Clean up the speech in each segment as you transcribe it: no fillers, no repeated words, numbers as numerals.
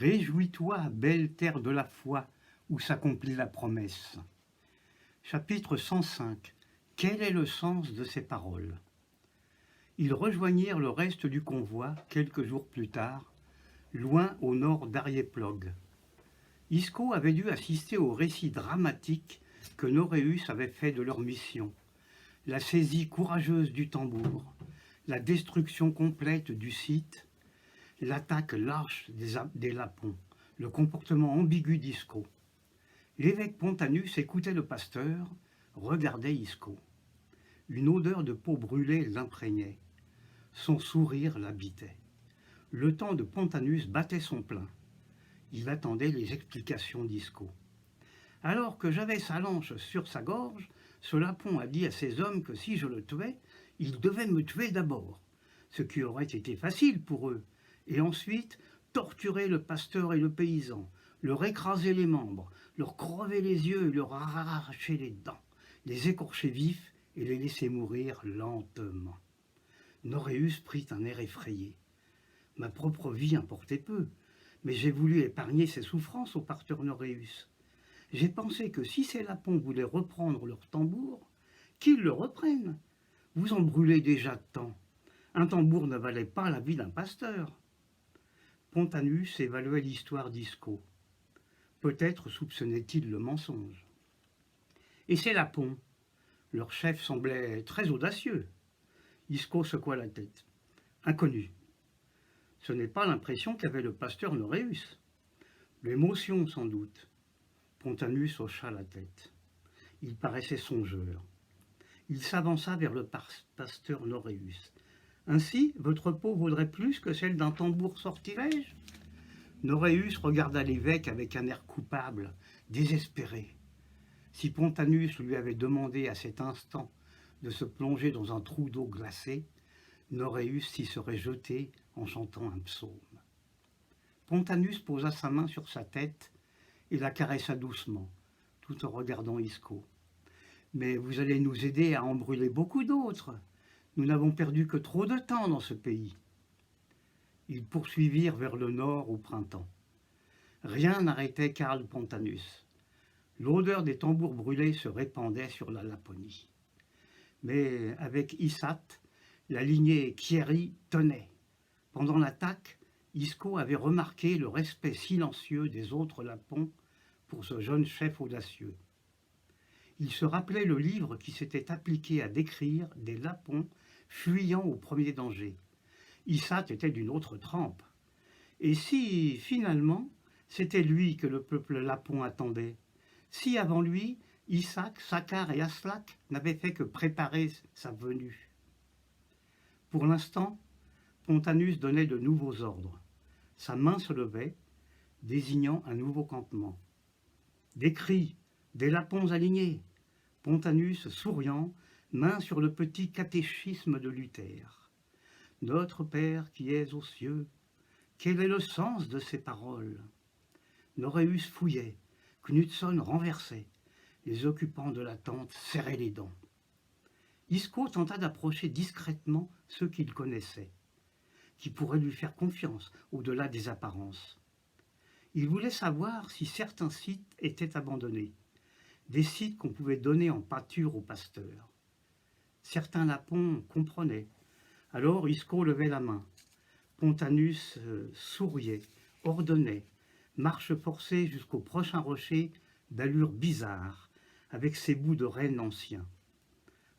Réjouis-toi, belle terre de la foi, où s'accomplit la promesse. Chapitre 105. Quel est le sens de ces paroles? Ils rejoignirent le reste du convoi quelques jours plus tard, loin au nord d'Ariéplog. Isco avait dû assister au récit dramatique que Noréus avait fait de leur mission. La saisie courageuse du tambour, la destruction complète du site, l'attaque lâche des Lapons, le comportement ambigu d'Isco. L'évêque Pontanus écoutait le pasteur, regardait Isco. Une odeur de peau brûlée l'imprégnait. Son sourire l'habitait. Le temps de Pontanus battait son plein. Il attendait les explications d'Isco. Alors que j'avais sa lance sur sa gorge, ce Lapon a dit à ses hommes que si je le tuais, ils devaient me tuer d'abord, ce qui aurait été facile pour eux, et ensuite torturer le pasteur et le paysan, leur écraser les membres, leur crever les yeux et leur arracher les dents, les écorcher vifs et les laisser mourir lentement. Noréus prit un air effrayé. Ma propre vie importait peu, mais j'ai voulu épargner ses souffrances au pasteur Noréus. J'ai pensé que si ces Lapons voulaient reprendre leur tambour, qu'ils le reprennent. Vous en brûlez déjà tant. Un tambour ne valait pas la vie d'un pasteur. Pontanus évaluait l'histoire d'Isco. Peut-être soupçonnait-il le mensonge. Et ces Lapons, leur chef semblait très audacieux. Isco secoua la tête. Inconnu. Ce n'est pas l'impression qu'avait le pasteur Noréus. L'émotion, sans doute. Pontanus hocha la tête. Il paraissait songeur. Il s'avança vers le pasteur Noréus. Ainsi, votre peau vaudrait plus que celle d'un tambour sortilège? Noréus regarda l'évêque avec un air coupable, désespéré. Si Pontanus lui avait demandé à cet instant de se plonger dans un trou d'eau glacée, Noréus s'y serait jeté en chantant un psaume. Pontanus posa sa main sur sa tête et la caressa doucement, tout en regardant Isco. « Mais vous allez nous aider à en brûler beaucoup d'autres. Nous n'avons perdu que trop de temps dans ce pays. » Ils poursuivirent vers le nord au printemps. Rien n'arrêtait Karl Pontanus. L'odeur des tambours brûlés se répandait sur la Laponie. Mais avec Issat, la lignée Chieri tenait. Pendant l'attaque, Isco avait remarqué le respect silencieux des autres Lapons pour ce jeune chef audacieux. Il se rappelait le livre qui s'était appliqué à décrire des Lapons fuyant au premier danger. Issat était d'une autre trempe. Et si, finalement, c'était lui que le peuple Lapon attendait? Si, avant lui, Isaac, Sakkar et Aslak n'avaient fait que préparer sa venue? Pour l'instant, Pontanus donnait de nouveaux ordres. Sa main se levait, désignant un nouveau campement. Des cris, des Lapons alignés. Pontanus, souriant, main sur le petit catéchisme de Luther. Notre Père qui es aux cieux, quel est le sens de ces paroles? Noréus fouillait, Knudson renversait, les occupants de la tente serraient les dents. Isco tenta d'approcher discrètement ceux qu'il connaissait, qui pourraient lui faire confiance au-delà des apparences. Il voulait savoir si certains sites étaient abandonnés, des sites qu'on pouvait donner en pâture aux pasteurs. Certains Lapons comprenaient. Alors Isco levait la main. Pontanus souriait, ordonnait, marche forcée jusqu'au prochain rocher d'allure bizarre, avec ses bouts de renne anciens.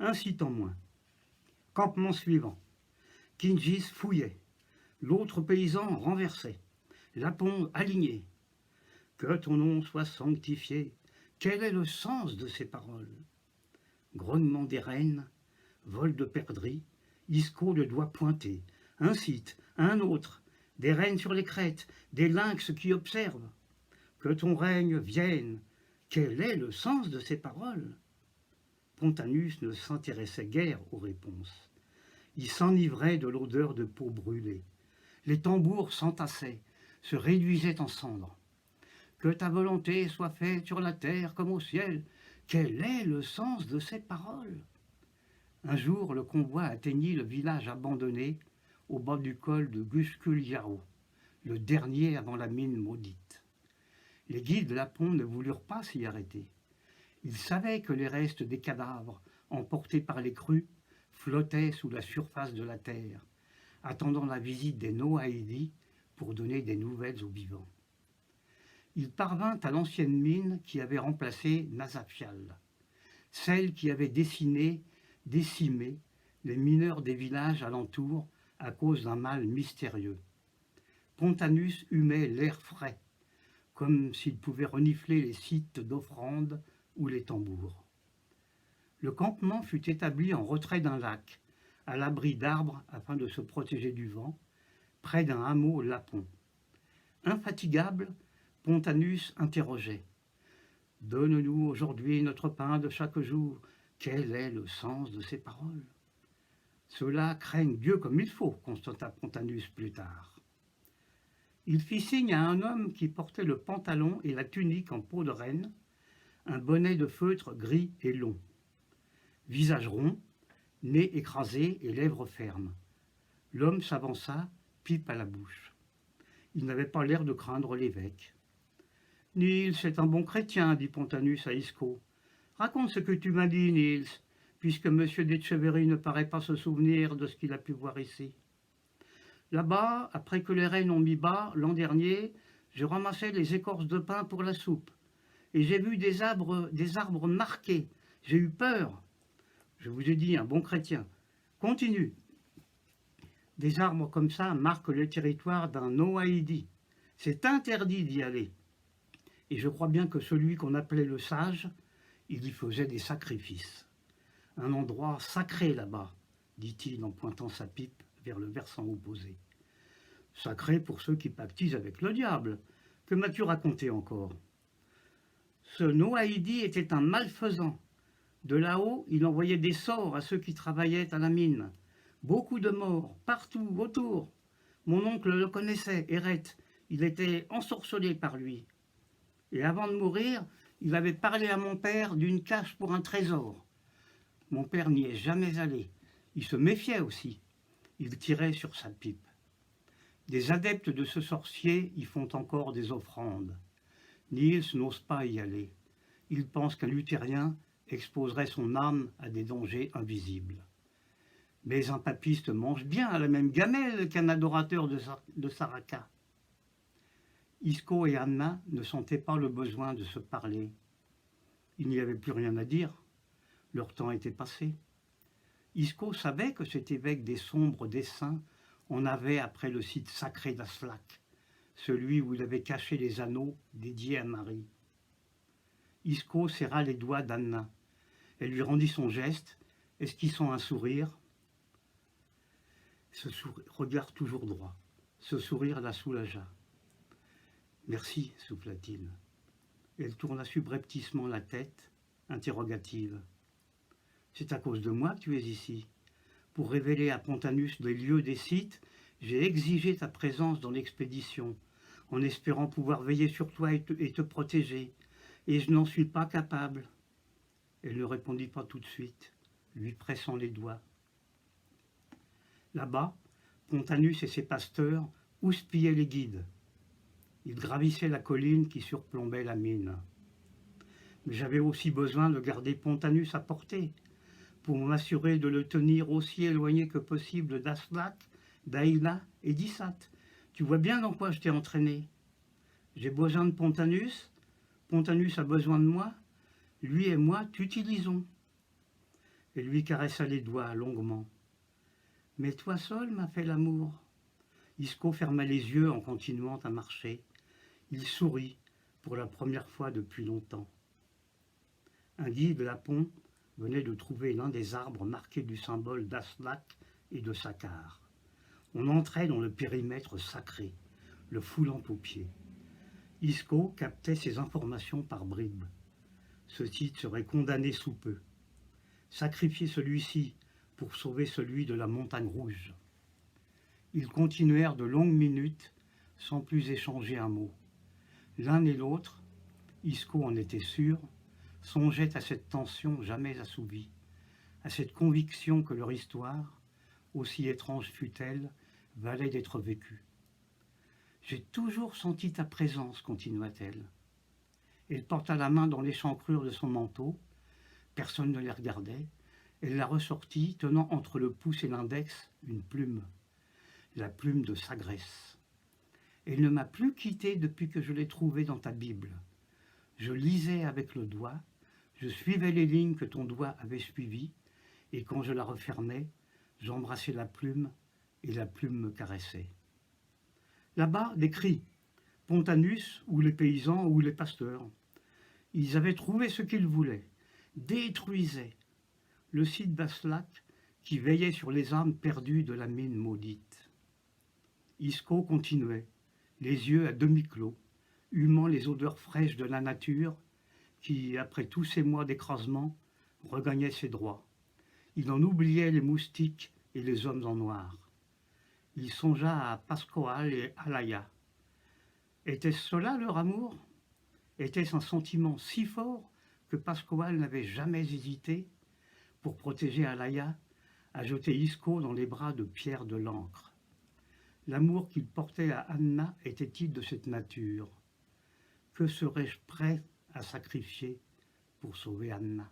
Un site en moins. Campement suivant. Kingis fouillait. L'autre paysan renversait. Lapon aligné. Que ton nom soit sanctifié. Quel est le sens de ces paroles? Grognement des rennes, vol de perdrix, Isco le doigt pointé. Un site, un autre, des rennes sur les crêtes, des lynx qui observent. Que ton règne vienne. Quel est le sens de ces paroles? Pontanus ne s'intéressait guère aux réponses. Il s'enivrait de l'odeur de peau brûlée. Les tambours s'entassaient, se réduisaient en cendres. Que ta volonté soit faite sur la terre comme au ciel. Quel est le sens de ces paroles? Un jour, le convoi atteignit le village abandonné au bas du col de Guskuljaro. le dernier avant la mine maudite. Les guides Lapon ne voulurent pas s'y arrêter. Ils savaient que les restes des cadavres, emportés par les crues, flottaient sous la surface de la terre, attendant la visite des Noaïdi pour donner des nouvelles aux vivants. Ils parvinrent à l'ancienne mine qui avait remplacé Nasafial, celle qui avait décimé les mineurs des villages alentours à cause d'un mal mystérieux. Pontanus humait l'air frais, comme s'il pouvait renifler les sites d'offrandes ou les tambours. Le campement fut établi en retrait d'un lac, à l'abri d'arbres afin de se protéger du vent, près d'un hameau lapon. Infatigable, Pontanus interrogeait. « Donne-nous aujourd'hui notre pain de chaque jour. Quel est le sens de ces paroles ?» Ceux-là craignent Dieu comme il faut, constata Pontanus plus tard. Il fit signe à un homme qui portait le pantalon et la tunique en peau de renne, un bonnet de feutre gris et long. Visage rond, nez écrasé et lèvres fermes. L'homme s'avança, pipe à la bouche. Il n'avait pas l'air de craindre l'évêque. « Niels est un bon chrétien, dit Pontanus à Isco. Raconte ce que tu m'as dit, Niels, puisque M. d'Etcheverry ne paraît pas se souvenir de ce qu'il a pu voir ici. Là-bas, après que les rennes ont mis bas, l'an dernier, je ramassais les écorces de pin pour la soupe. Et j'ai vu des arbres marqués. J'ai eu peur. Je vous ai dit, un bon chrétien. Continue. Des arbres comme ça marquent le territoire d'un Noaïdi. C'est interdit d'y aller. Et je crois bien que celui qu'on appelait le sage, il y faisait des sacrifices. Un endroit sacré là-bas, dit-il en pointant sa pipe vers le versant opposé. Sacré pour ceux qui pactisent avec le diable. Que m'as-tu raconté encore? Ce Noaïdi était un malfaisant. De là-haut, il envoyait des sorts à ceux qui travaillaient à la mine. Beaucoup de morts, partout, autour. Mon oncle le connaissait, Eret. Il était ensorcelé par lui. Et avant de mourir, il avait parlé à mon père d'une cache pour un trésor. Mon père n'y est jamais allé. Il se méfiait aussi. Il tirait sur sa pipe. Des adeptes de ce sorcier y font encore des offrandes. Niels n'ose pas y aller. Il pense qu'un luthérien exposerait son âme à des dangers invisibles. Mais un papiste mange bien à la même gamelle qu'un adorateur de Saraka. Isco et Anna ne sentaient pas le besoin de se parler. Il n'y avait plus rien à dire. Leur temps était passé. Isco savait que cet évêque des sombres desseins en avait après le site sacré d'Aslak, celui où il avait caché les anneaux dédiés à Marie. Isco serra les doigts d'Anna. Elle lui rendit son geste, esquissant un sourire. Regard toujours droit. Ce sourire la soulagea. « Merci, souffla-t-il. » Elle tourna subrepticement la tête, interrogative. « C'est à cause de moi que tu es ici. Pour révéler à Pontanus les lieux des sites, j'ai exigé ta présence dans l'expédition, en espérant pouvoir veiller sur toi et te protéger, et je n'en suis pas capable. » Elle ne répondit pas tout de suite, lui pressant les doigts. Là-bas, Pontanus et ses pasteurs houspillaient les guides. Ils gravissaient la colline qui surplombait la mine. Mais j'avais aussi besoin de garder Pontanus à portée, pour m'assurer de le tenir aussi éloigné que possible d'Aslak, d'Aïla et d'Issat. Tu vois bien dans quoi je t'ai entraîné. J'ai besoin de Pontanus, Pontanus a besoin de moi, lui et moi t'utilisons. Elle lui caressa les doigts longuement. Mais toi seul m'as fait l'amour. Isco ferma les yeux en continuant à marcher. Il sourit pour la première fois depuis longtemps. Un guide lapon venait de trouver l'un des arbres marqués du symbole d'Aslak et de Sakar. On entrait dans le périmètre sacré, le foulant aux pieds. Isco captait ces informations par bribes. Ce site serait condamné sous peu. Sacrifier celui-ci pour sauver celui de la montagne rouge. Ils continuèrent de longues minutes sans plus échanger un mot. L'un et l'autre, Isco en était sûr, songeaient à cette tension jamais assouvie, à cette conviction que leur histoire, aussi étrange fût-elle, valait d'être vécue. J'ai toujours senti ta présence, continua-t-elle. Elle porta la main dans l'échancrure de son manteau. Personne ne les regardait. Elle la ressortit, tenant entre le pouce et l'index une plume, la plume de Sagresse. Elle ne m'a plus quitté depuis que je l'ai trouvée dans ta Bible. Je lisais avec le doigt, je suivais les lignes que ton doigt avait suivies, et quand je la refermais, j'embrassais la plume, et la plume me caressait. Là-bas, des cris, Pontanus, ou les paysans, ou les pasteurs. Ils avaient trouvé ce qu'ils voulaient, détruisaient le site d'Aslak qui veillait sur les âmes perdues de la mine maudite. Isco continuait, les yeux à demi clos, humant les odeurs fraîches de la nature qui, après tous ces mois d'écrasement, regagnait ses droits. Il en oubliait les moustiques et les hommes en noir. Il songea à Pascoal et Alaya. Était-ce cela leur amour? Était-ce un sentiment si fort que Pascoal n'avait jamais hésité, pour protéger Alaya, à jeter Isco dans les bras de Pierre de l'Ancre? L'amour qu'il portait à Anna était-il de cette nature? Que serais-je prêt à sacrifier pour sauver Anna?